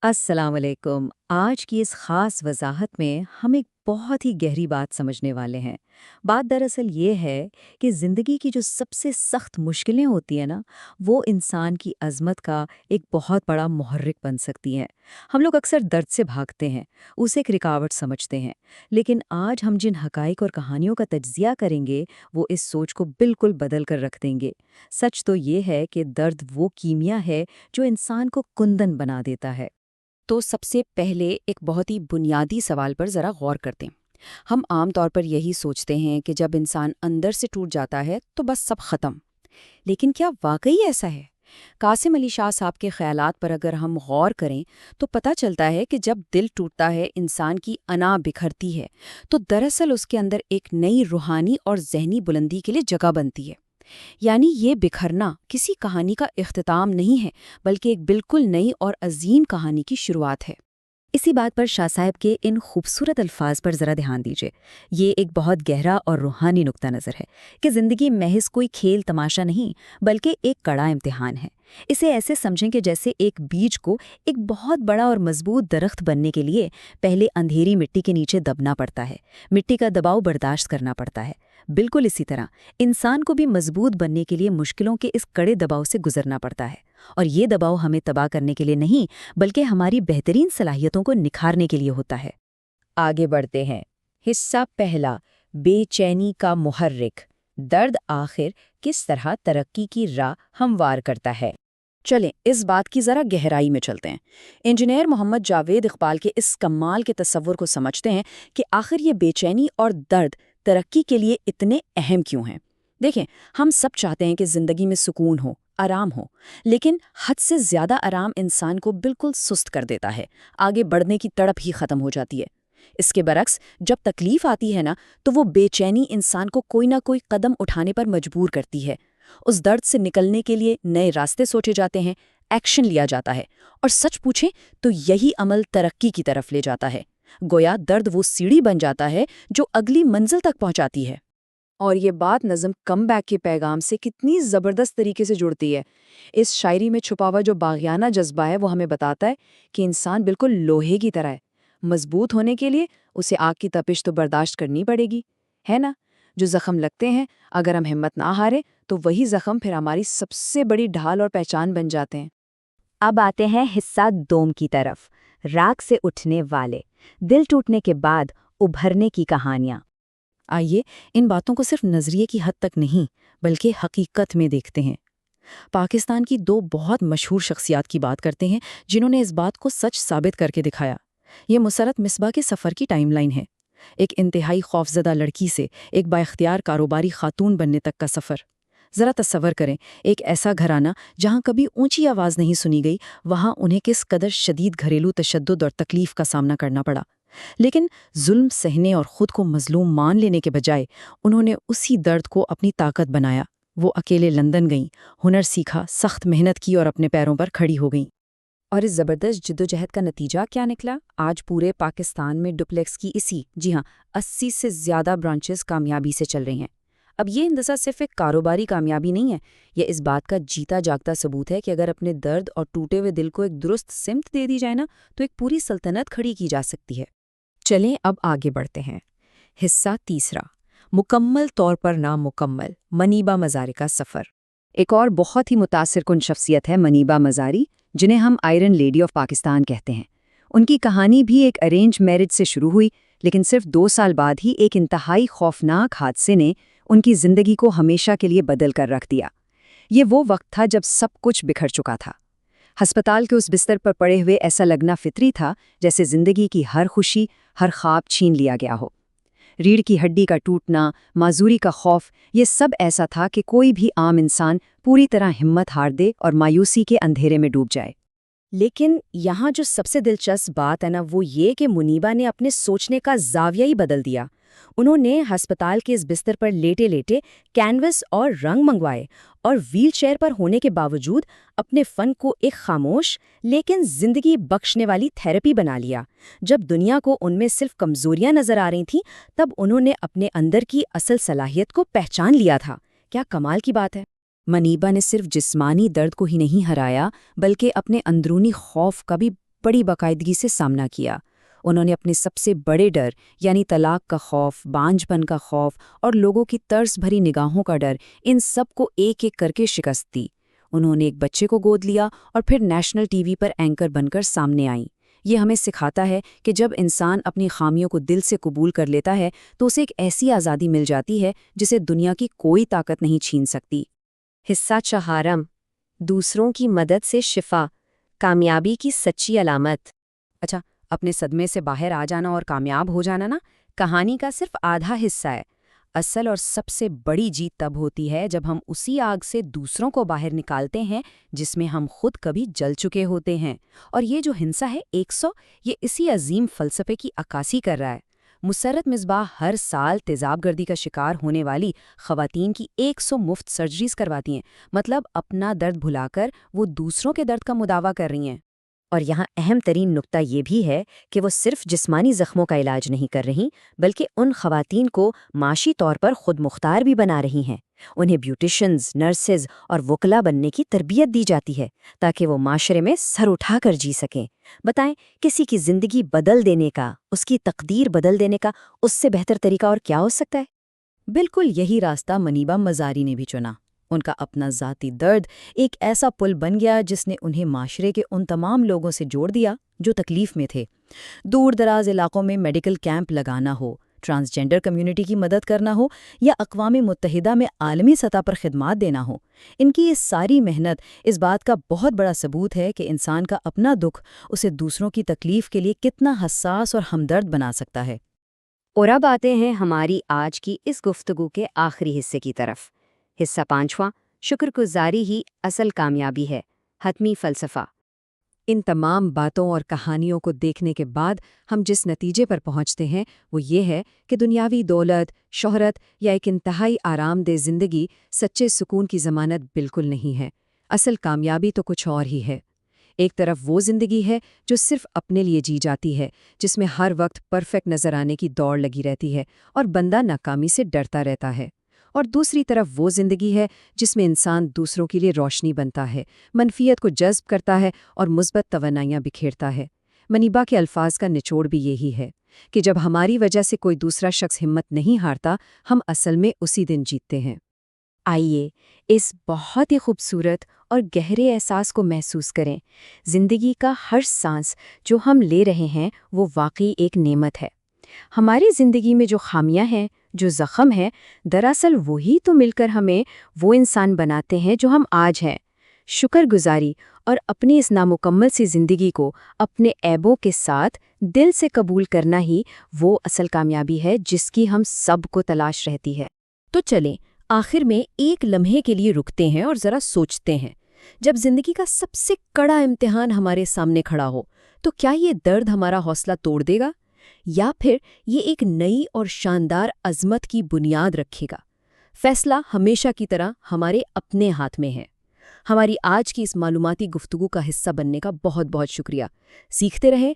अस्सलाम वालेकुम। आज की इस ख़ास वज़ाहत में हम एक बहुत ही गहरी बात समझने वाले हैं। बात दरअसल ये है कि ज़िंदगी की जो सबसे सख्त मुश्किलें होती हैं ना, वो इंसान की अज़मत का एक बहुत बड़ा मुहर्रिक बन सकती हैं। हम लोग अक्सर दर्द से भागते हैं, उसे एक रुकावट समझते हैं। लेकिन आज हम जिन हक़ाइक़ और कहानियों का तज्ज़िया करेंगे, वो इस सोच को बिल्कुल बदल कर रख देंगे। सच तो ये है कि दर्द वो कीमिया है जो इंसान को कुंदन बना देता है। तो सबसे पहले एक बहुत ही बुनियादी सवाल पर ज़रा गौर करते हैं। हम आम तौर पर यही सोचते हैं कि जब इंसान अंदर से टूट जाता है तो बस सब खत्म। लेकिन क्या वाकई ऐसा है? कासिम अली शाह साहब के ख्यालात पर अगर हम गौर करें तो पता चलता है कि जब दिल टूटता है, इंसान की अना बिखरती है, तो दरअसल उसके अंदर एक नई रूहानी और ज़हनी बुलंदी के लिए जगह बनती है। यानी ये बिखरना किसी कहानी का इख्तिताम नहीं है, बल्कि एक बिल्कुल नई और अजीम कहानी की शुरुआत है। इसी बात पर शाह साहब के इन खूबसूरत अल्फाज पर ज़रा ध्यान दीजिए। ये एक बहुत गहरा और रूहानी नुक्ता नज़र है कि ज़िंदगी महज कोई खेल तमाशा नहीं, बल्कि एक कड़ा इम्तिहान है। इसे ऐसे समझें कि जैसे एक बीज को एक बहुत बड़ा और मजबूत दरख्त बनने के लिए पहले अंधेरी मिट्टी के नीचे दबना पड़ता है, मिट्टी का दबाव बर्दाश्त करना पड़ता है। बिल्कुल इसी तरह इंसान को भी मजबूत बनने के लिए मुश्किलों के इस कड़े दबाव से गुजरना पड़ता है। और ये दबाव हमें तबाह करने के लिए नहीं, बल्कि हमारी बेहतरीन सलाहियतों को निखारने के लिए होता है। आगे बढ़ते हैं। हिस्सा पहला, बेचैनी का मुहर्रिक। दर्द आखिर किस तरह तरक्की की राह हमवार करता है। चलें इस बात की ज़रा गहराई में चलते हैं। इंजीनियर मोहम्मद जावेद इकबाल के इस कमाल के तस्वुर को समझते हैं कि आखिर ये बेचैनी और दर्द तरक्की के लिए इतने अहम क्यों हैं। देखें, हम सब चाहते हैं कि ज़िंदगी में सुकून हो, आराम हो, लेकिन हद से ज़्यादा आराम इंसान को बिल्कुल सुस्त कर देता है। आगे बढ़ने की तड़प ही ख़त्म हो जाती है। इसके बरक्स जब तकलीफ आती है ना, तो वो बेचैनी इंसान को कोई ना कोई कदम उठाने पर मजबूर करती है। उस दर्द से निकलने के लिए नए रास्ते सोचे जाते हैं, एक्शन लिया जाता है, और सच पूछें तो यही अमल तरक्की की तरफ ले जाता है। गोया दर्द वो सीढ़ी बन जाता है जो अगली मंजिल तक पहुंचाती है। और ये बात नज़म कमबैक के पैगाम से कितनी ज़बरदस्त तरीके से जुड़ती है। इस शायरी में छुपा हुआ जो बाग़ियाना जज्बा है वो हमें बताता है कि इंसान बिल्कुल लोहे की तरह है। मजबूत होने के लिए उसे आग की तपिश तो बर्दाश्त करनी पड़ेगी, है ना? जो ज़ख्म लगते हैं, अगर हम हिम्मत ना हारें तो वही ज़ख्म फिर हमारी सबसे बड़ी ढाल और पहचान बन जाते हैं। अब आते हैं हिस्सा दोम की तरफ, राख से उठने वाले, दिल टूटने के बाद उभरने की कहानियाँ। आइए इन बातों को सिर्फ नज़रिए की हद तक नहीं, बल्कि हकीकत में देखते हैं। पाकिस्तान की दो बहुत मशहूर शख्सियात की बात करते हैं जिन्होंने इस बात को सच साबित करके दिखाया। ये मुसरत मिसबा के सफ़र की टाइमलाइन है। एक इंतहाई खौफजदा लड़की से एक बाइख्तियार कारोबारी खातून बनने तक का सफ़र। ज़रा तस्वर करें, एक ऐसा घराना जहाँ कभी ऊंची आवाज़ नहीं सुनी गई, वहाँ उन्हें किस कदर शदीद घरेलू तशद्दुद और तकलीफ का सामना करना पड़ा। लेकिन जुल्म सहने और खुद को मजलूम मान लेने के बजाय उन्होंने उसी दर्द को अपनी ताकत बनाया। वो अकेले लंदन गईं, हुनर सीखा, सख्त मेहनत की और अपने पैरों पर खड़ी हो गईं। और इस ज़बरदस्त जिद्दोजहद का नतीजा क्या निकला? आज पूरे पाकिस्तान में डुप्लेक्स की इसी, जी हाँ, 80 से ज़्यादा ब्रांचेस कामयाबी से चल रही हैं। अब ये इंदसा सिर्फ एक कारोबारी कामयाबी नहीं है, ये इस बात का जीता जागता सबूत है कि अगर अपने दर्द और टूटे हुए दिल को एक दुरुस्त सिमत दे दी जाए ना, तो एक पूरी सल्तनत खड़ी की जा सकती है। चलें अब आगे बढ़ते हैं। हिस्सा तीसरा, मुकम्मल तौर पर नामुकम्मल, मनीबा मज़ारी का सफ़र। एक और बहुत ही मुतासिर कुन शख्सियत है मनीबा मज़ारी, जिन्हें हम आयरन लेडी ऑफ पाकिस्तान कहते हैं। उनकी कहानी भी एक अरेंज मैरिज से शुरू हुई, लेकिन सिर्फ 2 साल बाद ही एक इंतहाई खौफनाक हादसे ने उनकी ज़िंदगी को हमेशा के लिए बदल कर रख दिया। ये वो वक्त था जब सब कुछ बिखर चुका था। अस्पताल के उस बिस्तर पर पड़े हुए ऐसा लगना फितरी था जैसे ज़िंदगी की हर खुशी, हर ख्वाब छीन लिया गया हो। रीढ़ की हड्डी का टूटना, माजूरी का खौफ, ये सब ऐसा था कि कोई भी आम इंसान पूरी तरह हिम्मत हार दे और मायूसी के अंधेरे में डूब जाए। लेकिन यहाँ जो सबसे दिलचस्प बात है ना, वो ये कि मुनीबा ने अपने सोचने का ज़ाविया ही बदल दिया। उन्होंने अस्पताल के इस बिस्तर पर लेटे लेटे कैनवस और रंग मंगवाए और व्हीलचेयर पर होने के बावजूद अपने फ़न को एक खामोश लेकिन ज़िंदगी बख्शने वाली थेरेपी बना लिया। जब दुनिया को उनमें सिर्फ कमज़ोरियाँ नज़र आ रही थीं, तब उन्होंने अपने अंदर की असल सलाहियत को पहचान लिया था। क्या कमाल की बात है। मनीबा ने सिर्फ जिस्मानी दर्द को ही नहीं हराया, बल्कि अपने अंदरूनी खौफ का भी بڑی باقاعدگی سے سامنا کیا۔ انہوں نے اپنے سب سے بڑے ڈر یعنی طلاق کا خوف، بانجھ پن کا خوف اور لوگوں کی ترس بھری نگاہوں کا ڈر، ان سب کو ایک ایک کر کے شکست دی۔ انہوں نے ایک بچے کو گود لیا اور پھر نیشنل ٹی وی پر اینکر بن کر سامنے آئیں۔ یہ ہمیں سکھاتا ہے کہ جب انسان اپنی خامیوں کو دل سے قبول کر لیتا ہے تو اسے ایک ایسی آزادی مل جاتی ہے جسے دنیا کی کوئی طاقت نہیں چھین سکتی۔ حصہ چہارم، دوسروں کی مدد سے شفا، کامیابی کی سچی علامت۔ اچھا، اپنے صدمے سے باہر آ جانا اور کامیاب ہو جانا کہانی کا صرف آدھا حصہ ہے۔ اصل اور سب سے بڑی جیت تب ہوتی ہے جب ہم اسی آگ سے دوسروں کو باہر نکالتے ہیں جس میں ہم خود کبھی جل چکے ہوتے ہیں۔ اور یہ جو ہنسا ہے 100، یہ اسی عظیم فلسفے کی عکاسی کر رہا ہے۔ مسرت مصباح ہر سال تیزاب گردی کا شکار ہونے والی خواتین کی 100 مفت سرجریز کرواتی ہیں، مطلب اپنا درد بھلا کر وہ دوسروں کے درد کا مداوع کر رہی ہیں۔ اور یہاں اہم ترین نکتہ یہ بھی ہے کہ وہ صرف جسمانی زخموں کا علاج نہیں کر رہی بلکہ ان خواتین کو معاشی طور پر خود مختار بھی بنا رہی ہیں۔ انہیں بیوٹیشنز، نرسز اور وکلا بننے کی تربیت دی جاتی ہے تاکہ وہ معاشرے میں سر اٹھا کر جی سکیں۔ بتائیں، کسی کی زندگی بدل دینے کا، اس کی تقدیر بدل دینے کا اس سے بہتر طریقہ اور کیا ہو سکتا ہے؟ بالکل یہی راستہ منیبا مزاری نے بھی چنا۔ ان کا اپنا ذاتی درد ایک ایسا پل بن گیا جس نے انہیں معاشرے کے ان تمام لوگوں سے جوڑ دیا جو تکلیف میں تھے۔ دور دراز علاقوں میں میڈیکل کیمپ لگانا ہو، ٹرانسجینڈر کمیونٹی کی مدد کرنا ہو یا اقوام متحدہ میں عالمی سطح پر خدمات دینا ہو، ان کی یہ ساری محنت اس بات کا بہت بڑا ثبوت ہے کہ انسان کا اپنا دکھ اسے دوسروں کی تکلیف کے لیے کتنا حساس اور ہمدرد بنا سکتا ہے۔ اور اب آتے ہیں ہماری آج کی اس گفتگو کے آخری حصے کی طرف۔ حصہ 5واں، شکر گزاری ہی اصل کامیابی ہے، حتمی فلسفہ۔ ان تمام باتوں اور کہانیوں کو دیکھنے کے بعد ہم جس نتیجے پر پہنچتے ہیں وہ یہ ہے کہ دنیاوی دولت، شہرت یا ایک انتہائی آرام دہ زندگی سچے سکون کی ضمانت بالکل نہیں ہے۔ اصل کامیابی تو کچھ اور ہی ہے۔ ایک طرف وہ زندگی ہے جو صرف اپنے لیے جی جاتی ہے، جس میں ہر وقت پرفیکٹ نظر آنے کی دوڑ لگی رہتی ہے اور بندہ ناکامی سے ڈرتا رہتا ہے، اور دوسری طرف وہ زندگی ہے جس میں انسان دوسروں کے لیے روشنی بنتا ہے، منفیت کو جذب کرتا ہے اور مثبت توانائیاں بکھیرتا ہے۔ منیبا کے الفاظ کا نچوڑ بھی یہی ہے کہ جب ہماری وجہ سے کوئی دوسرا شخص ہمت نہیں ہارتا، ہم اصل میں اسی دن جیتتے ہیں۔ آئیے اس بہت ہی خوبصورت اور گہرے احساس کو محسوس کریں۔ زندگی کا ہر سانس جو ہم لے رہے ہیں وہ واقعی ایک نعمت ہے۔ ہماری زندگی میں جو خامیاں ہیں، جو زخم ہیں، دراصل وہی تو مل کر ہمیں وہ انسان بناتے ہیں جو ہم آج ہیں۔ شکر گزاری اور اپنی اس نامکمل سی زندگی کو اپنے عیبوں کے ساتھ دل سے قبول کرنا ہی وہ اصل کامیابی ہے جس کی ہم سب کو تلاش رہتی ہے۔ تو چلیں آخر میں ایک لمحے کے لیے رکتے ہیں اور ذرا سوچتے ہیں، جب زندگی کا سب سے کڑا امتحان ہمارے سامنے کھڑا ہو تو کیا یہ درد ہمارا حوصلہ توڑ دے گا یا پھر یہ ایک نئی اور شاندار عظمت کی بنیاد رکھے گا؟ فیصلہ ہمیشہ کی طرح ہمارے اپنے ہاتھ میں ہے۔ ہماری آج کی اس معلوماتی گفتگو کا حصہ بننے کا بہت بہت شکریہ۔ سیکھتے رہیں